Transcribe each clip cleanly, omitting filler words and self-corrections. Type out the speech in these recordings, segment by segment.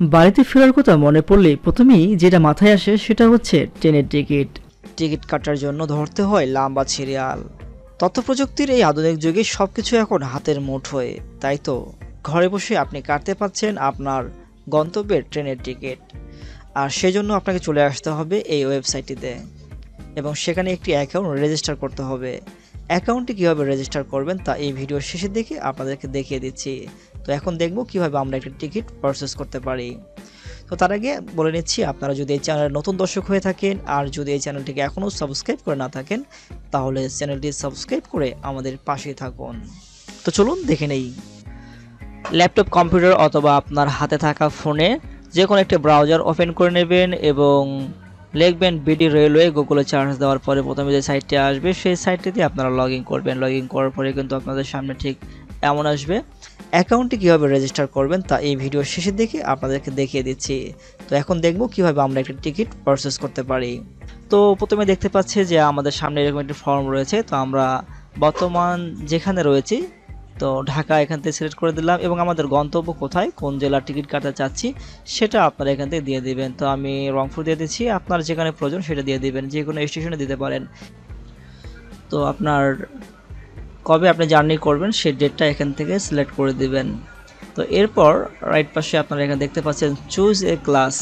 বাড়িতে ফেরার কথা মনে পড়লেই প্রথমেই যেটা মাথায় আসে সেটা হচ্ছে ট্রেনের টিকিট। টিকিট কাটার জন্য ধরতে হয় লম্বা সিরিয়াল। তথ্য প্রযুক্তির এই আধুনিক যুগে সবকিছু এখন হাতের মুঠোয়, তাই তো ঘরে বসে আপনি কাটতে পাচ্ছেন আপনার গন্তব্যের ট্রেনের টিকিট। আর সেজন্য আপনাকে চলে আসতে হবে এই ওয়েবসাইটটিতে এবং সেখানে একটি অ্যাকাউন্ট রেজিস্টার করতে হবে। অ্যাকাউন্টটি কীভাবে রেজিস্টার করবেন তা এই ভিডিওর শেষের দিকে আপনাদেরকে দেখিয়ে দিচ্ছি। তো এখন দেখব কীভাবে আমরা একটা টিকিট পারচেস করতে পারি। তো তার আগে বলে নিচ্ছি, আপনারা যদি এই চ্যানেলের নতুন দর্শক হয়ে থাকেন আর যদি এই চ্যানেলটিকে এখনও সাবস্ক্রাইব করে না থাকেন তাহলে চ্যানেলটি সাবস্ক্রাইব করে আমাদের পাশেই থাকুন। তো চলুন দেখে নেই। ল্যাপটপ, কম্পিউটার অথবা আপনার হাতে থাকা ফোনে যে কোনো একটি ব্রাউজার ওপেন করে নেবেন এবং লিখবেন বিডি রেলওয়ে। গুগলে সার্চ দেওয়ার পরে প্রথমে যে সাইটটি আসবে সেই সাইটটিতে আপনারা লগ ইন করবেন। লগ ইন করার পরে কিন্তু আপনাদের সামনে ঠিক এমন আসবে। অ্যাকাউন্টটি কীভাবে রেজিস্টার করবেন তা এই ভিডিওর শেষের দিকে আপনাদেরকে দেখিয়ে দিচ্ছি। তো এখন দেখব কীভাবে আমরা একটা টিকিট পারচেস করতে পারি। তো প্রথমে দেখতে পাচ্ছি যে আমাদের সামনে এরকম একটি ফর্ম রয়েছে। তো আমরা বর্তমান যেখানে রয়েছি, তো ঢাকা এখান থেকে সিলেক্ট করে দিলাম এবং আমাদের গন্তব্য কোথায়, কোন জেলার টিকিট কাটতে চাচ্ছি সেটা আপনারা এখান থেকে দিয়ে দিবেন। তো আমি রংপুর দিয়ে দিচ্ছি, আপনার যেখানে প্রয়োজন সেটা দিয়ে দিবেন, যে কোনো স্টেশনে দিতে পারেন। তো আপনার কবে আপনি জার্নি করবেন সেই ডেটটা এখান থেকে সিলেক্ট করে দিবেন। তো এরপর রাইট পাশে আপনারা এখানে দেখতে পাচ্ছেন চুজ এ ক্লাস।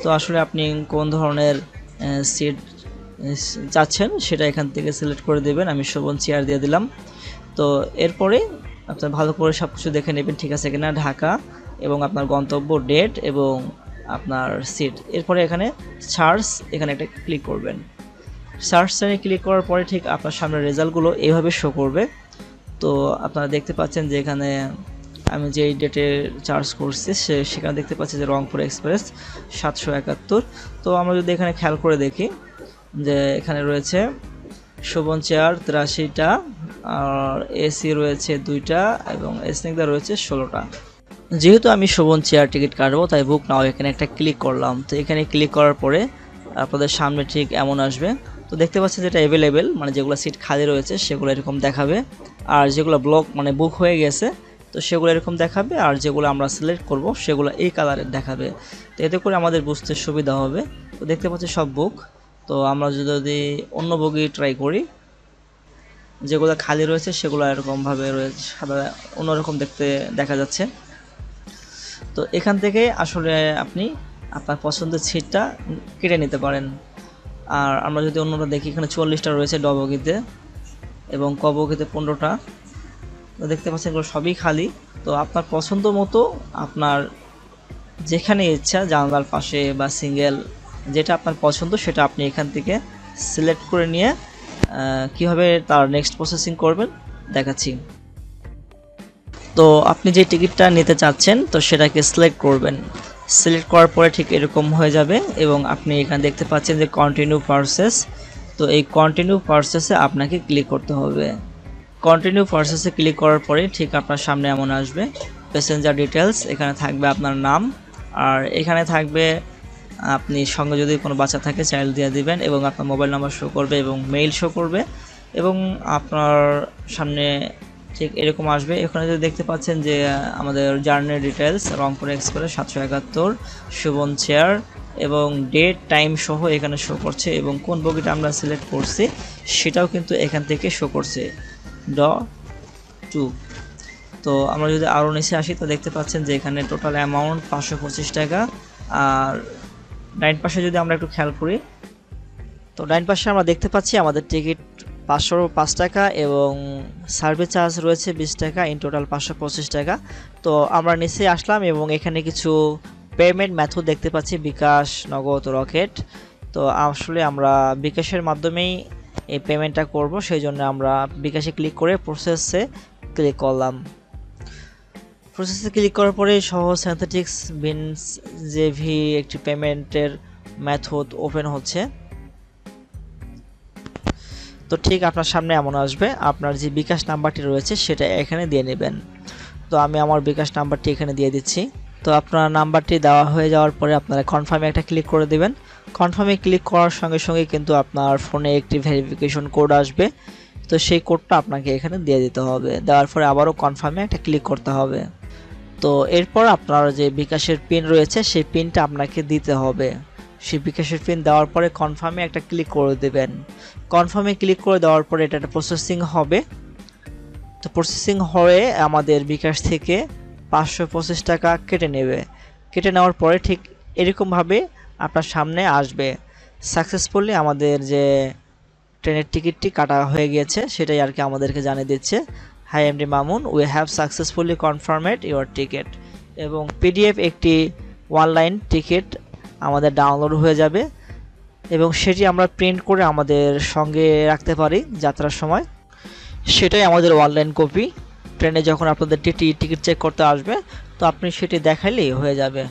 তো আসলে আপনি কোন ধরনের সিট চাচ্ছেন সেটা এখান থেকে সিলেক্ট করে দেবেন। আমি শোভন চেয়ার দিয়ে দিলাম। তো এরপরে আপনার ভালো করে সব কিছু দেখে নেবেন ঠিক আছে কিনা, ঢাকা এবং আপনার গন্তব্য, ডেট এবং আপনার সিট। এরপরে এখানে সার্চ, এখানে একটা ক্লিক করবেন। সার্চ টাইমে ক্লিক করার পরে ঠিক আপনার সামনে রেজাল্টগুলো এইভাবে শো করবে। তো আপনারা দেখতে পাচ্ছেন যে এখানে আমি যেই ডেটে চার্জ করছি সেখানে দেখতে পাচ্ছি যে রংপুর এক্সপ্রেস 771। তো আমরা যদি এখানে খেয়াল করে দেখি যে এখানে রয়েছে শোভন চেয়ার 83টা, আর এসি রয়েছে 2টা এবং স্নিগ্ধা রয়েছে 16টা। যেহেতু আমি শোভন চেয়ার টিকিট কাটবো তাই বুক নাও এখানে একটা ক্লিক করলাম। তো এখানে ক্লিক করার পরে আপনাদের সামনে ঠিক এমন আসবে। তো দেখতে পাচ্ছেন যেটা অ্যাভেলেবেল, মানে যেগুলো সিট খালি রয়েছে সেগুলো এরকম দেখাবে, আর যেগুলো ব্লক মানে বুক হয়ে গেছে তো সেগুলো এরকম দেখাবে, আর যেগুলো আমরা সিলেক্ট করব সেগুলো এই কালারের দেখাবে। তো এতে করে আমাদের বুঝতে সুবিধা হবে। তো দেখতে পাচ্ছি সব বুক। তো আমরা যদি অন্য বগি ট্রাই করি, যেগুলো খালি রয়েছে সেগুলো এরকমভাবে রয়েছে, সাদা অন্যরকম দেখতে দেখা যাচ্ছে। তো এখান থেকে আসলে আপনি আপনার পছন্দের সিটটা কেটে নিতে পারেন। আর আমরা যদি অন্যটা দেখি, এখানে 44টা রয়েছে ড বগিতে এবং ক বগিতে 15টা। তো দেখতে পাচ্ছেন এগুলো সবই খালি। তো আপনার পছন্দ মতো আপনার যেখানে ইচ্ছা, জানালার পাশে বা সিঙ্গেল, যেটা আপনার পছন্দ সেটা আপনি এখান থেকে সিলেক্ট করে নিয়ে কীভাবে তার নেক্সট প্রসেসিং করবেন দেখাচ্ছি। তো আপনি যে টিকিটটা নিতে চাচ্ছেন তো সেটাকে সিলেক্ট করবেন। সিলেক্ট করার পরে ঠিক এরকম হয়ে যাবে এবং আপনি এখানে দেখতে পাচ্ছেন যে কন্টিনিউ পারচেস। তো এই কন্টিনিউ পারচেসে আপনাকে ক্লিক করতে হবে। কন্টিনিউ পারচেসে ক্লিক করার পরে ঠিক আপনার সামনে এমন আসবে প্যাসেঞ্জার ডিটেলস। এখানে থাকবে আপনার নাম, আর এখানে থাকবে আপনি সঙ্গে যদি কোনো বাচ্চা থাকে চাইল্ড দিয়ে দিবেন এবং আপনার মোবাইল নাম্বার শো করবে এবং মেইল শো করবে এবং আপনার সামনে ঠিক এরকম আসবে। এখানে যদি দেখতে পাচ্ছেন যে আমাদের journey details, Rangpur express 771, Shovan chair এবং ডেট টাইম সহ এখানে শো করছে এবং কোন বগিটা আমরা সিলেক্ট করছি সেটাও কিন্তু এখান থেকে শো করছে, ড2। তো আমরা যদি আরও নিচে আসি তো দেখতে পাচ্ছেন যে এখানে টোটাল অ্যামাউন্ট 525 টাকা। আর ডাইন পাশে যদি আমরা একটু খেয়াল করি, তো ডাইন পাশে আমরা দেখতে পাচ্ছি আমাদের টিকিট 505 টাকা এবং সার্ভিস চার্জ রয়েছে 20 টাকা, ইন টোটাল 525 টাকা। তো আমরা নিচে আসলাম এবং এখানে কিছু পেমেন্ট মেথড দেখতে পাচ্ছি, বিকাশ, নগদ, রকেট। তো আসলে আমরা বিকাশের মাধ্যমেই এই পেমেন্টটা করব, সেই জন্য আমরা বিকাশে ক্লিক করে প্রসেসে ক্লিক করলাম। প্রসেসে ক্লিক করার পরে সহজ সিনথেটিক্স বিনস জেভি একটি পেমেন্টের মেথড ওপেন হচ্ছে। তো ঠিক আপনার সামনে এমন আসবে, আপনার যে বিকাশ নাম্বারটি রয়েছে সেটা এখানে দিয়ে নেবেন। তো আমি আমার বিকাশ নাম্বারটি এখানে দিয়ে দিচ্ছি। তো আপনার নাম্বারটি দেওয়া হয়ে যাওয়ার পরে আপনারা কনফার্মে একটা ক্লিক করে দিবেন। কনফার্মে ক্লিক করার সঙ্গে সঙ্গে কিন্তু আপনার ফোনে একটি ভেরিফিকেশন কোড আসবে। তো সেই কোডটা আপনাকে এখানে দিয়ে দিতে হবে। দেওয়ার পরে আবারও কনফার্মে একটা ক্লিক করতে হবে। তো এরপর আপনার যে বিকাশের পিন রয়েছে সেই পিনটা আপনাকে দিতে হবে। সেই বিকাশের পিন দেওয়ার পরে কনফার্মে একটা ক্লিক করে দেবেন। কনফার্মে ক্লিক করে দেওয়ার পরে এটা একটা প্রসেসিং হবে। তো প্রসেসিং হয়ে আমাদের বিকাশ থেকে 525 টাকা কেটে নেবে। কেটে নেওয়ার পরে ঠিক এরকমভাবে আপনার সামনে আসবে সাকসেসফুলি আমাদের যে ট্রেনের টিকিটটি কাটা হয়ে গিয়েছে সেটাই আর কি আমাদেরকে জানিয়ে দিচ্ছে, hi MD Mamun, we have successfully confirmed your ticket. এবং পিডিএফ একটি অনলাইন টিকিট আমাদের ডাউনলোড হয়ে যাবে এবং সেটি আমরা প্রিন্ট করে আমাদের সঙ্গে রাখতে পারি যাত্রার সময়। সেটাই আমাদের অনলাইন কপি। ট্রেনে যখন আপনাদের টিকিট চেক করতে আসবে তো আপনি সেটি দেখাইলেই হয়ে যাবে।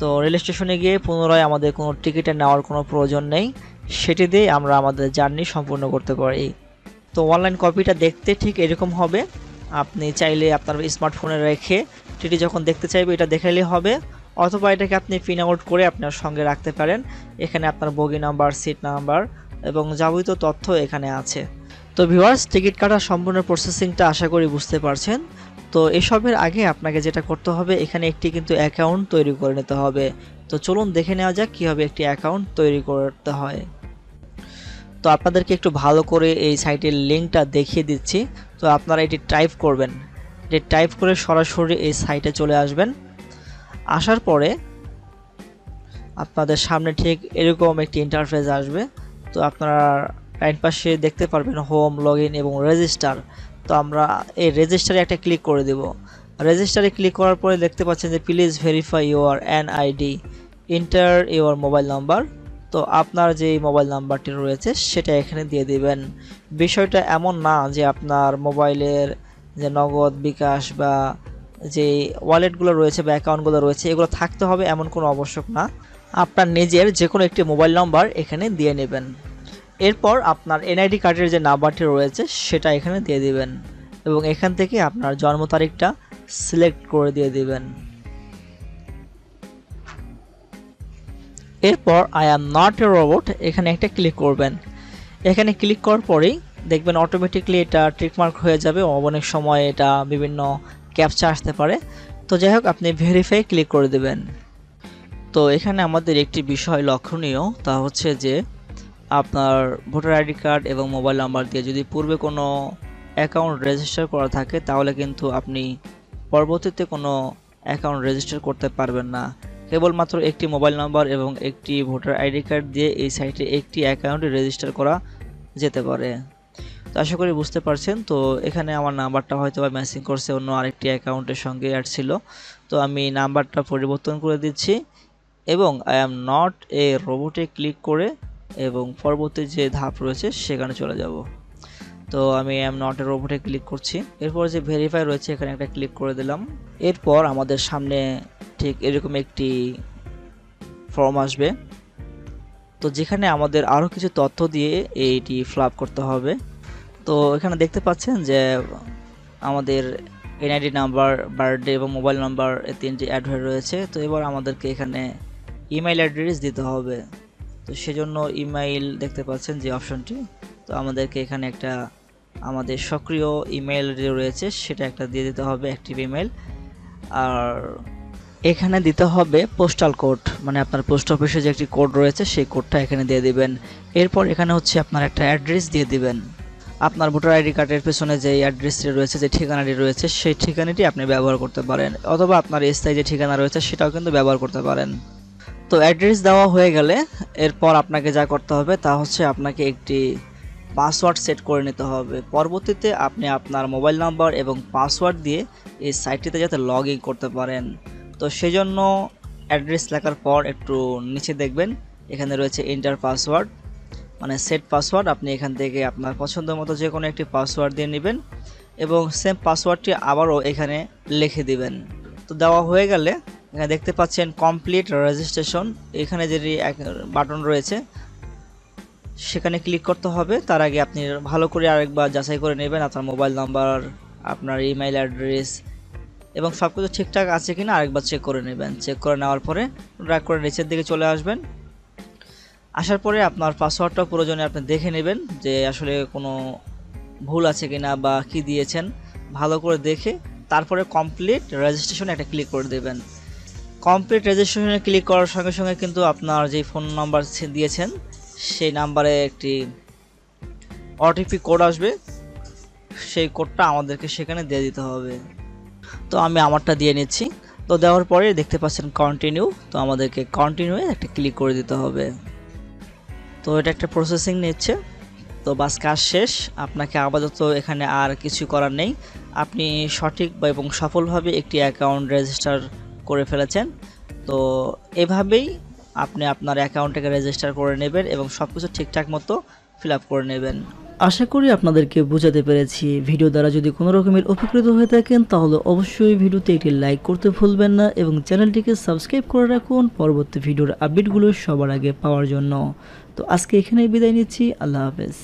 তো রেল স্টেশনে গিয়ে পুনরায় আমাদের কোনো টিকিটে নেওয়ার কোনো প্রয়োজন নেই, সেটি দিয়ে আমরা আমাদের জার্নি সম্পূর্ণ করতে পারি। তো অনলাইন কপিটা দেখতে ঠিক এরকম হবে। আপনি চাইলে আপনার স্মার্টফোনে রেখে টিটি যখন দেখতে চাইবে এটা দেখাইলেই হবে, অথবা এটাকে আপনি প্রিন্ট আউট করে আপনার সঙ্গে রাখতে পারেন। এখানে আপনার বগি নাম্বার, সিট নাম্বার এবং যাবতীয় তথ্য এখানে আছে। তো ভিউয়ার্স, টিকিট কাটার সম্পূর্ণ প্রসেসিংটা আশা করি বুঝতে পারছেন। তো এসবের আগে আপনাকে যেটা করতে হবে, এখানে একটি কিন্তু অ্যাকাউন্ট তৈরি করে নিতে হবে। তো চলুন দেখে নেওয়া যাক কীভাবে একটি অ্যাকাউন্ট তৈরি করতে হয়। তো আপনাদেরকে একটু ভালো করে এই সাইটের লিঙ্কটা দেখিয়ে দিচ্ছি। তো আপনারা এটি টাইপ করবেন, এটি টাইপ করে সরাসরি এই সাইটে চলে আসবেন। আসার পরে আপনাদের সামনে ঠিক এরকম একটি ইন্টারফেস আসবে। তো আপনারা রাইট পাশে দেখতে পারবেন হোম, লগইন এবং রেজিস্টার। তো আমরা এই রেজিস্টারে একটা ক্লিক করে দেব। রেজিস্টারে ক্লিক করার পরে দেখতে পাচ্ছেন যে please verify your NID, enter your mobile number. তো আপনার যে মোবাইল নাম্বারটি রয়েছে সেটা এখানে দিয়ে দিবেন। বিষয়টা এমন না যে আপনার মোবাইলের যে নগদ, বিকাশ বা যে ওয়ালেটগুলো রয়েছে বা অ্যাকাউন্টগুলো রয়েছে এগুলো থাকতে হবে এমন কোনো আবশ্যক না। আপনার নিজের যে কোনো একটি মোবাইল নাম্বার এখানে দিয়ে নেবেন। এরপর আপনার এনআইডি কার্ডের যে নাম্বারটি রয়েছে সেটা এখানে দিয়ে দিবেন এবং এখান থেকে আপনার জন্ম তারিখটা সিলেক্ট করে দিয়ে দিবেন। এরপর I am not A robot এখানে একটা ক্লিক করবেন। এখানে ক্লিক করার পরেই দেখবেন অটোমেটিকলি এটা ট্রিকমার্ক হয়ে যাবে। অনেক সময় এটা বিভিন্ন ক্যাপচা আসতে পারে। তো যাই হোক, আপনি ভেরিফাই ক্লিক করে দেবেন। তো এখানে আমাদের একটি বিষয় লক্ষণীয়, তা হচ্ছে যে আপনার ভোটার আইডি কার্ড এবং মোবাইল নাম্বার দিয়ে যদি পূর্বে কোনো অ্যাকাউন্ট রেজিস্টার করা থাকে তাহলে কিন্তু আপনি পরবর্তীতে কোনো অ্যাকাউন্ট রেজিস্টার করতে পারবেন না। কেবলমাত্র একটি মোবাইল নাম্বার এবং একটি ভোটার আইডি কার্ড দিয়ে এই সাইটে একটি অ্যাকাউন্টে রেজিস্টার করা যেতে পারে। তো আশা করি বুঝতে পারছেন। তো এখানে আমার নাম্বারটা হয়তো বা ম্যাচিং করছে অন্য আরেকটি অ্যাকাউন্টের সঙ্গে অ্যাড ছিল। তো আমি নাম্বারটা পরিবর্তন করে দিচ্ছি এবং আই অ্যাম নট এ রোবটে ক্লিক করে এবং পরবর্তী যে ধাপ রয়েছে সেখানে চলে যাব। তো আমি আই অ্যাম নট এ রোবটে ক্লিক করছি। এরপর যে ভেরিফাই রয়েছে এখানে একটা ক্লিক করে দিলাম। এরপর আমাদের সামনে ঠিক এরকম একটি ফর্ম আসবে, তো যেখানে আমাদের আরও কিছু তথ্য দিয়ে এইটি ফিল আপ করতে হবে। তো এখানে দেখতে পাচ্ছেন যে আমাদের এনআইডি নাম্বার, বার্থডে এবং মোবাইল নাম্বার এই তিনটি অ্যাড হয়ে রয়েছে। তো এবার আমাদেরকে এখানে ইমেইল অ্যাড্রেস দিতে হবে। তো সেজন্য ইমেইল দেখতে পাচ্ছেন যে অপশনটি, তো আমাদেরকে এখানে একটা আমাদের সক্রিয় ইমেইল যে রয়েছে সেটা একটা দিয়ে দিতে হবে, অ্যাক্টিভ ইমেইল। আর এখানে দিতে হবে পোস্টাল কোড, মানে আপনার পোস্ট অফিসে যে একটি কোড রয়েছে সেই কোডটা এখানে দিয়ে দিবেন। এরপর এখানে হচ্ছে আপনার একটা অ্যাড্রেস দিয়ে দিবেন। আপনার ভোটার আইডি কার্ডের পেছনে যে অ্যাড্রেসটি রয়েছে, যে ঠিকানাটি রয়েছে সেই ঠিকানাটি আপনি ব্যবহার করতে পারেন, অথবা আপনার স্থায়ী যে ঠিকানা রয়েছে সেটাও কিন্তু ব্যবহার করতে পারেন। তো অ্যাড্রেস দেওয়া হয়ে গেলে এরপর আপনাকে যা করতে হবে তা হচ্ছে আপনাকে একটি পাসওয়ার্ড সেট করে নিতে হবে। পরবর্তীতে আপনি আপনার মোবাইল নাম্বার এবং পাসওয়ার্ড দিয়ে এই সাইটটিতে যাতে লগ ইন করতে পারেন। তো সেই জন্য অ্যাড্রেস লেখার পর একটু নিচে দেখবেন এখানে রয়েছে এন্টার পাসওয়ার্ড, মানে সেট পাসওয়ার্ড। আপনি এখান থেকে আপনার পছন্দ মতো যে কোনো একটি পাসওয়ার্ড দিয়ে নেবেন এবং সেম পাসওয়ার্ডটি আবারও এখানে লিখে দিবেন। তো দেওয়া হয়ে গেলে এখানে দেখতে পাচ্ছেন কমপ্লিট রেজিস্ট্রেশন, এখানে যে বাটন রয়েছে সেখানে ক্লিক করতে হবে। তার আগে আপনি ভালো করে আরেকবার যাচাই করে নেবেন আপনার মোবাইল নাম্বার, আপনার ইমেইল অ্যাড্রেস এবং সব কিছু ঠিকঠাক আছে কিনা আরেকবার চেক করে নেবেন। চেক করে নেওয়ার পরে ড্র্যাগ করে নিচের দিকে চলে আসবেন। আসার পরে আপনার পাসওয়ার্ডটা প্রয়োজনে আপনি দেখে নেবেন যে আসলে কোনো ভুল আছে কিনা বা কি দিয়েছেন, ভালো করে দেখে তারপরে কমপ্লিট রেজিস্ট্রেশনে একটা ক্লিক করে দেবেন। কমপ্লিট রেজিস্ট্রেশনে ক্লিক করার সঙ্গে সঙ্গে কিন্তু আপনার যে ফোন নাম্বার দিয়েছেন সেই নাম্বারে একটি ওটিপি কোড আসবে, সেই কোডটা আমাদেরকে সেখানে দিয়ে দিতে হবে। তো আমি আমারটা দিয়ে নিচ্ছি। তো দেওয়ার পরে দেখতে পাচ্ছেন কন্টিনিউ, তো আমাদেরকে কন্টিনিউয়ে একটা ক্লিক করে দিতে হবে। তো এটা একটা প্রসেসিং নিচ্ছে। তো বাস কাজ শেষ, আপনাকে আপাতত এখানে আর কিছু করার নেই। আপনি সঠিক এবং সফলভাবে একটি অ্যাকাউন্ট রেজিস্টার করে ফেলেছেন। তো এভাবেই আপনি আপনার অ্যাকাউন্টটাকে রেজিস্টার করে নেবেন এবং সব কিছু ঠিকঠাক মতো ফিল আপ করে নেবেন। আশা করি আপনাদেরকে বোঝাতে পেরেছি। ভিডিও দ্বারা যদি কোনো রকমের উপকৃত হয়ে থাকেন তাহলে অবশ্যই ভিডিওতে একটি লাইক করতে ভুলবেন না এবং চ্যানেলটিকে সাবস্ক্রাইব করে রাখুন পরবর্তী ভিডিওর আপডেটগুলো সবার আগে পাওয়ার জন্য। তো আজকে এখানেই বিদায় নিচ্ছি। আল্লাহ হাফেজ।